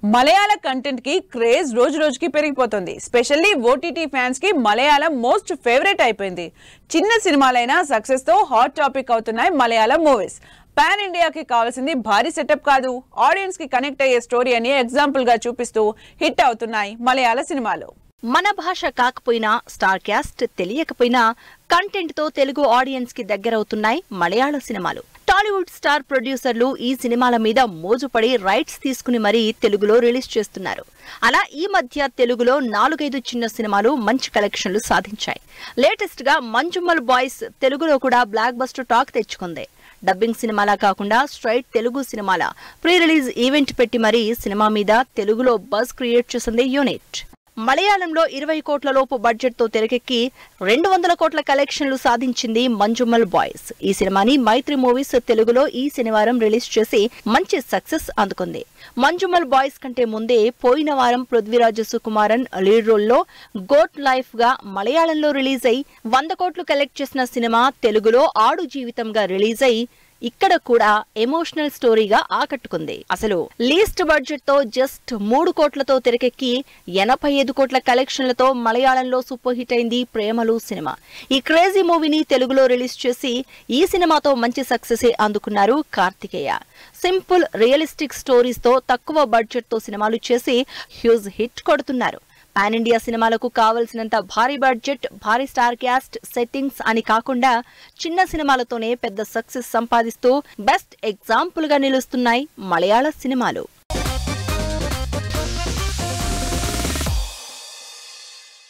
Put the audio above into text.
మలయాళ content కి craze రోజు రోజుకి పెరిగిపోతుంది. స్పెషల్లీ ఓటీటీ ఫ్యాన్స్ కి మలయాళం మోస్ట్ ఫేవరెట్ అయిపోయింది. చిన్న సినిమాలైనా సక్సెస్ తో హాట్ టాపిక్ అవుతున్నాయి మలయాళం మూవీస్. పాన్ ఇండియాకి కావాల్సింది భారీ సెటప్ కాదు, ఆడియన్స్ కి కనెక్ట్ అయ్యే స్టోరీ అని ఎగ్జాంపుల్ గా చూపిస్తూ హిట్ అవుతున్నాయి మలయాళ సినిమాలు. మన భాష కాకపోయినా, స్టార్ క్యాస్ట్ తెలియకపోయినా కంటెంట్ తో తెలుగు ఆడియన్స్ కి దగ్గరవుతున్నాయి మలయాళ సినిమాలు. టాలీవుడ్ స్టార్ ప్రొడ్యూసర్లు ఈ సినిమాల మీద మోజుపడి రైట్స్ తీసుకుని మరీ తెలుగులో రిలీజ్ చేస్తున్నారు. అలా ఈ మధ్య తెలుగులో 4-5 చిన్న సినిమాలు మంచి కలెక్షన్లు సాధించాయి. లేటెస్ట్ గా మంజుమ్మల్ బాయ్స్ తెలుగులో కూడా బ్లాక్ బస్టర్ టాక్ తెచ్చుకుంది. డబ్బింగ్ సినిమాలా కాకుండా స్ట్రైట్ తెలుగు సినిమాల ప్రీ రిలీజ్ ఈవెంట్ పెట్టి మరీ సినిమా మీద తెలుగులో బజ్ క్రియేట్ చేసింది యూనిట్. మలయాళంలో 20 కోట్ల లోపు బడ్జెట్ తో తెరకెక్కి 200 కోట్ల కలెక్షన్లు సాధించింది మంజుమ్మల్ బాయ్స్. ఈ సినిమాని మైత్రి మూవీస్ తెలుగులో ఈ శనివారం రిలీజ్ చేసి మంచి సక్సెస్ అందుకుంది. మంజుమ్మల్ బాయ్స్ కంటే ముందే పోయిన వారం పృథ్వీరాజ్ సుకుమారన్ లీడ్ రోల్ లో గోట్ లైఫ్ గా మలయాళంలో రిలీజ్ అయి 100 కోట్లు కలెక్ట్ చేసిన సినిమా తెలుగులో ఆడు జీవితంగా రిలీజ్ అయి ఇక్కడ కూడా ఎమోషనల్ స్టోరీగా ఆకట్టుకుంది. అసలు లీస్ట్ బడ్జెట్ తో జస్ట్ 3 కోట్లతో తెరకెక్కి 85 కోట్ల కలెక్షన్లతో మలయాళంలో సూపర్ హిట్ అయింది ప్రేమలు సినిమా. ఈ క్రేజీ మూవీని తెలుగులో రిలీజ్ చేసి ఈ సినిమాతో మంచి సక్సెస్ అందుకున్నారు కార్తికేయ. సింపుల్ రియలిస్టిక్ స్టోరీస్ తో తక్కువ బడ్జెట్ తో సినిమాలు చేసి హ్యూజ్ హిట్ కొడుతున్నారు. పాన్ ఇండియా సినిమాలకు కావలసినంత భారీ బడ్జెట్, భారీ స్టార్ క్యాస్ట్, సెట్టింగ్స్ అని కాకుండా చిన్న సినిమాలతోనే పెద్ద సక్సెస్ సంపాదిస్తూ బెస్ట్ ఎగ్జాంపుల్ గా నిలుస్తున్నాయి మలయాళ సినిమాలు.